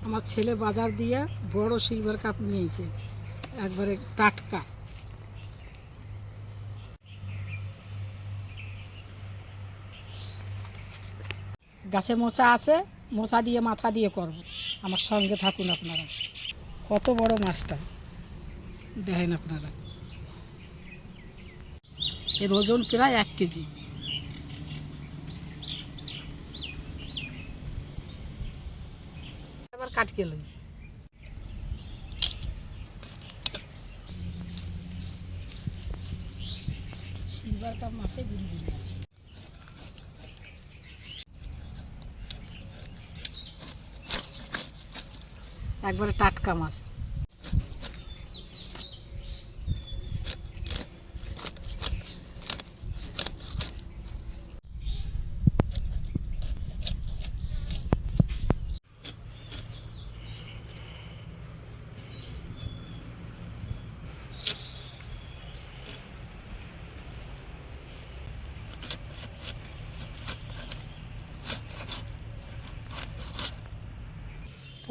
আমার ছেলে বাজার দিয়ে বড় সিলভার কাপ নিয়েছে, একবারে টাটকা। গাছে মোচা আছে, মোচা দিয়ে মাথা দিয়ে করব। আমার সঙ্গে থাকুন আপনারা। কত বড় মাছটা দেখেন আপনারা, এর ওজন প্রায় 1 কেজি। এবার কাট গেল সিলভার কাপ মাছে বিড়ি দিল, একবারে টাটকা মাছ।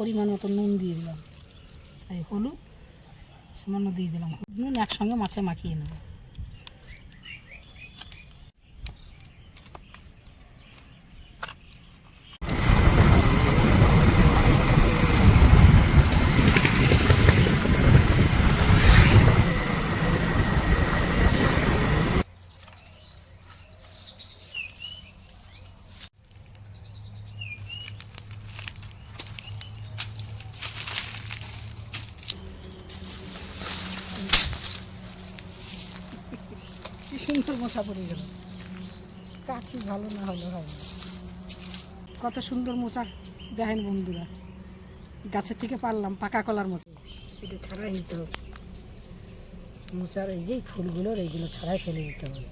পরিমাণ মতো নুন দিয়ে দিলাম, এই হলুদ সামান্য দিয়ে দিলাম, নুন একসঙ্গে মাছে মাখিয়ে নেব। কি সুন্দর মোচা পড়ে গেল, কাছি ভালো না হলে হয় না। কত সুন্দর মোচা দেখেন বন্ধুরা, গাছের থেকে পারলাম পাকা কলার মোচা। এটা ছাড়াই নিতে হবে, মোচার এই যে ফুলগুলোর এইগুলো ছাড়াই ফেলে দিতে হবে।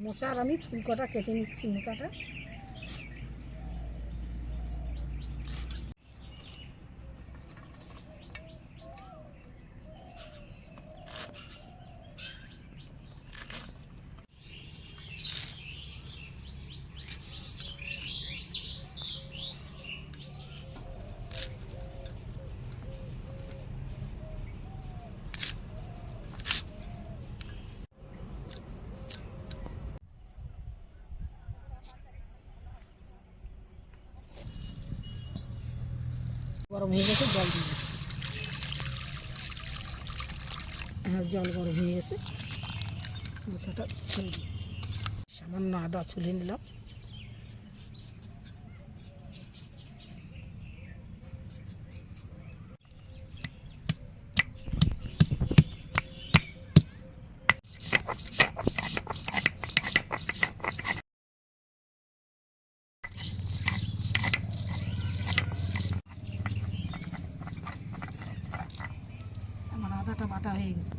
মোচার আমি ফুলকটা কেটে নিচ্ছি মোচাটা। গরম হয়ে গেছে, জল দিয়ে দিচ্ছি। হ্যাঁ, জল গরম হয়ে গেছে, মোচাটা ছেড়ে দিচ্ছি। সামান্য আদা ছুলে নিলাম, আমার আদাটা বাটা হয়ে গেছে।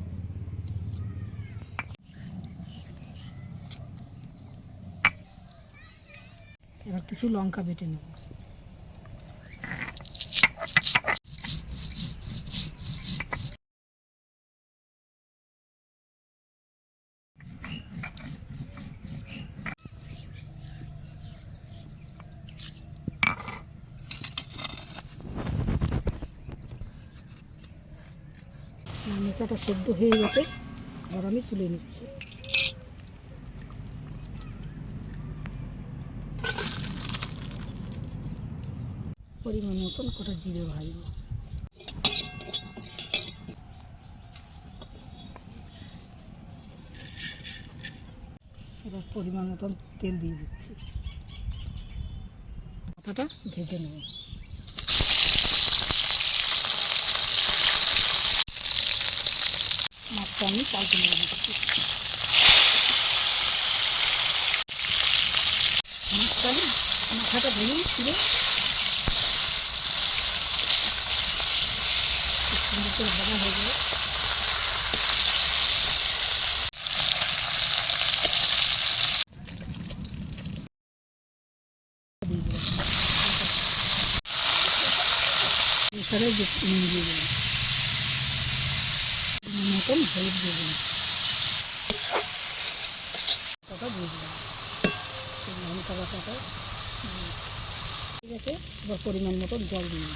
এবার কিছু লঙ্কা বেটে নেব। মোচাটা সেদ্ধ হয়ে গেছে, এবার আমি তুলে নিচ্ছি। পরিমাণ মতন কটা জিরে ভাজবো। এবার পরিমাণ মতন তেল দিয়ে দিচ্ছি, মাথাটা ভেজে নেব। মাছটা আমি পাল্টে নেড়ে দিচ্ছি। মাছটা মাথাটা ভেঙে ছিল সুন্দর করে ভাজা হয়ে গেল। এখানে নুন দিয়ে দেবেন, মতন হলুদ দিয়ে দেবেন, টাকা দিয়ে দেবেন, লঙ্কা বাটাটা। ঠিক আছে, এবার পরিমাণ মতন জল দিয়ে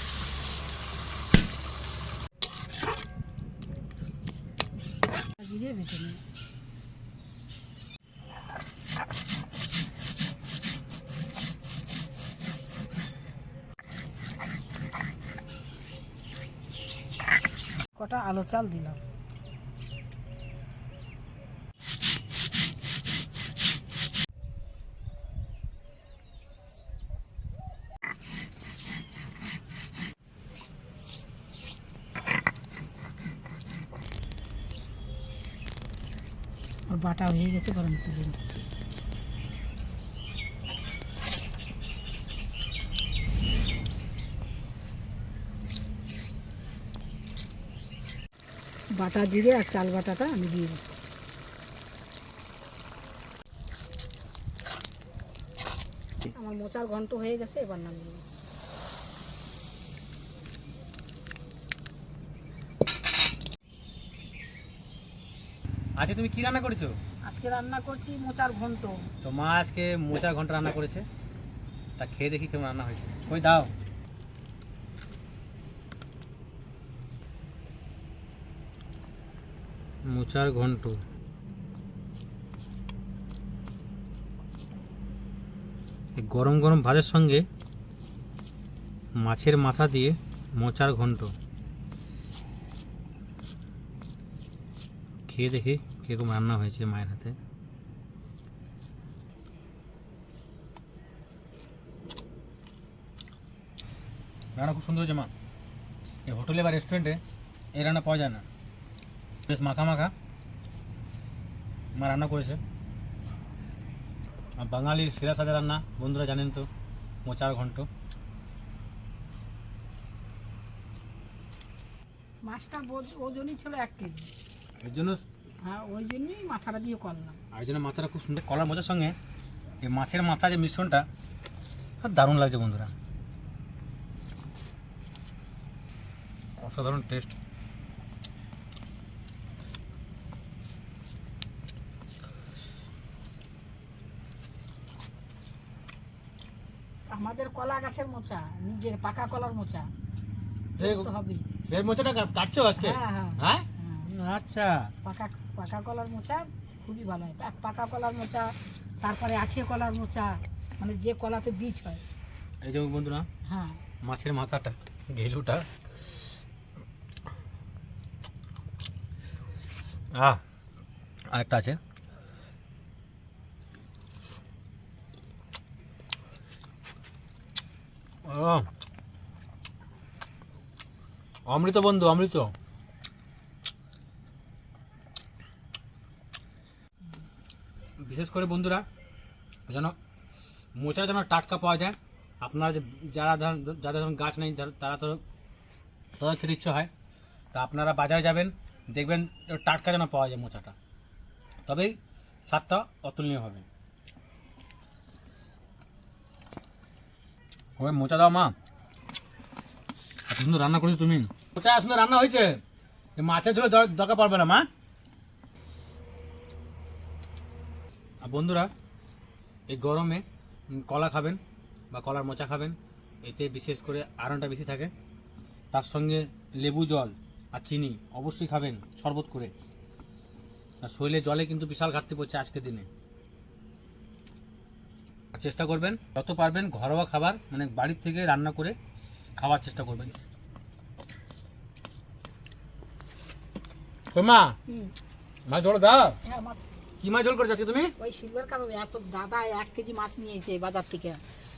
জিরে বেটে নিন। কটা আলো চাল দিলাম। আর বাটা হয়ে গেছে, গরম তুলে নিচ্ছি। বাটা জিরে আর চাল বাটাটা আমি দিয়ে দিচ্ছি। আমার মোচার ঘন্ট হয়ে গেছে, এবার নামিয়ে দিচ্ছি। আজকে তুমি কি রান্না করেছো? আজকে রান্না করছি মোচার ঘন্ট। তো মা আজকে মোচার ঘন্ট রান্না করেছে, তা খেয়ে দেখি কেমন রান্না হয়েছে। কই দাও। মোচার ঘন্ট গরম গরম ভাতের সঙ্গে মাছের মাথা দিয়ে মোচার ঘন্ট খেয়ে দেখি কিরকম রান্না হয়েছে মায়ের হাতে। রান্না খুব সুন্দর হয়েছে মা। এই হোটেলে বা রেস্টুরেন্টে এই রান্না পাওয়া যায় না, বেশ মাখা মাখা মা রান্না করেছে। আর বাঙালির সেরা সাজা রান্না বন্ধুরা জানেন তো, মোচার ঘন্ট। মাছটা ওজনই ছিল 1 কেজি, এর জন্য হ্যাঁ ওই জন্যই মাথাটা দিয়ে করলাম। আর এই জন্য মাথাটা খুব সুন্দর। কলার মোচার সঙ্গে এই মাছের মাথা যে মিশ্রণটা দারুণ লাগছে বন্ধুরা, অসাধারণ টেস্ট। আমাদের কলা গাছের মোচা, নিজের পাকা কলার মোচা হবে। এই মোচাটা কাটছো আজকে? হ্যাঁ হ্যাঁ হ্যাঁ, হ্যাঁ, আচ্ছা। পাকা পাকা কলার মোচা খুবই ভালো হয়। পাকা কলার মোচা, তারপরে আঠিয়া কলার মোচা, মানে যে কলাতে বীজ হয়। এই যে বন্ধুরা হ্যাঁ, মাছের মাথাটা, ঘেলুটা, আরেকটা আছে। অমৃত বন্ধু, অমৃত। বিশেষ করে বন্ধুরা যেন মোচা যেন টাটকা পাওয়া যায়। আপনারা যারা যাদের ধরুন গাছ নেই, তারা তো তাদের খেতে ইচ্ছে হয়, তা আপনারা বাজারে যাবেন, দেখবেন টাটকা যেন পাওয়া যায় মোচাটা, তবেই স্বাদটা অতুলনীয় হবে। ওই মোচা দাও মা, এত সুন্দর রান্না করেছো তুমি। মোচা সুন্দর রান্না হয়েছে, মাছের ঝোলে দরকার পড়বে না মা। আর বন্ধুরা এই গরমে কলা খাবেন বা কলার মোচা খাবেন, এতে বিশেষ করে আয়রনটা বেশি থাকে। তার সঙ্গে লেবু জল আর চিনি অবশ্যই খাবেন শরবত করে। আর শরীরে জলে কিন্তু বিশাল ঘাটতি পড়ছে আজকের দিনে। চেষ্টা করবেন যত পারবেন ঘরোয়া খাবার মানে বাড়ির থেকে রান্না করে খাওয়ার চেষ্টা করবেন। মা মাছ ধরো দাও, কি মাছ ঝোল করেছো আজকে তুমি? ওই সিলভার কাপ এত দাদা 1 কেজি মাছ নিয়েছে বাজার থেকে,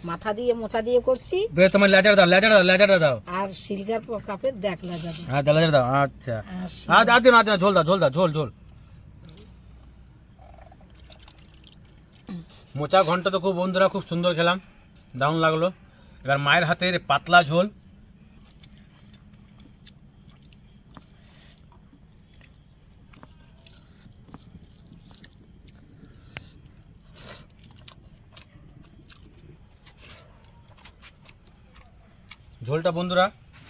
মাথা দিয়ে মোচা দিয়ে করছি। বেশ, তোমার লেজার দাও, লেজারটা দাও। আর সিলভার কাপের দেখ লাগা দাও। হ্যাঁ লেজার দাও। আচ্ছা আজ দিন ঝোল দাও, ঝোল। মোচা ঘন্টা তো খুব বন্ধুরা খুব সুন্দর খেলাম, দারুণ লাগলো। এবার মায়ের হাতের পাতলা ঝোল। ঝোলটা বন্ধুরা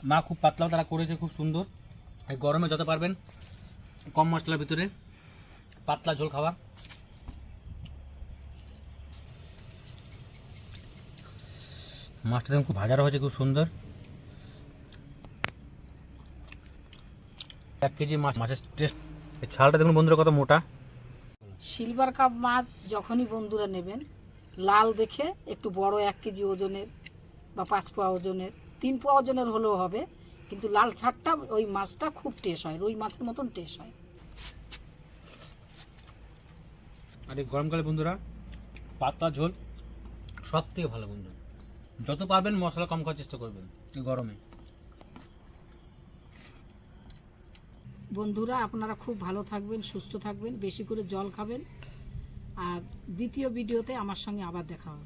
মা খুব পাতলাও তারা করেছে, খুব সুন্দর। এই গরমে যত পারবেন কম মশলার ভিতরে পাতলা ঝোল খাওয়ার। মাছটা দেখুন খুব ভাজারও হয়েছে, খুব সুন্দর। 1 কেজি মাছের টেস্ট। এই ছালটা দেখুন বন্ধুরা কত মোটা। সিলভার কাপ মাছ যখনই বন্ধুরা নেবেন, লাল দেখে একটু বড় 1 কেজি ওজনের বা 5 পোয়া ওজনের, 3 পোয়া ওজনের হলেও হবে, কিন্তু লাল ছাড়টা ওই মাছটা খুব টেস্ট হয়, রুই মাছের মতন টেস্ট হয়। আর এই গরমকালে বন্ধুরা পাতলা ঝোল সব থেকে ভালো বন্ধু। যত পারবেন মশলা কম খাওয়ার চেষ্টা করবেন এই গরমে। বন্ধুরা আপনারা খুব ভালো থাকবেন, সুস্থ থাকবেন, বেশি করে জল খাবেন। আর দ্বিতীয় ভিডিওতে আমার সঙ্গে আবার দেখা হবে।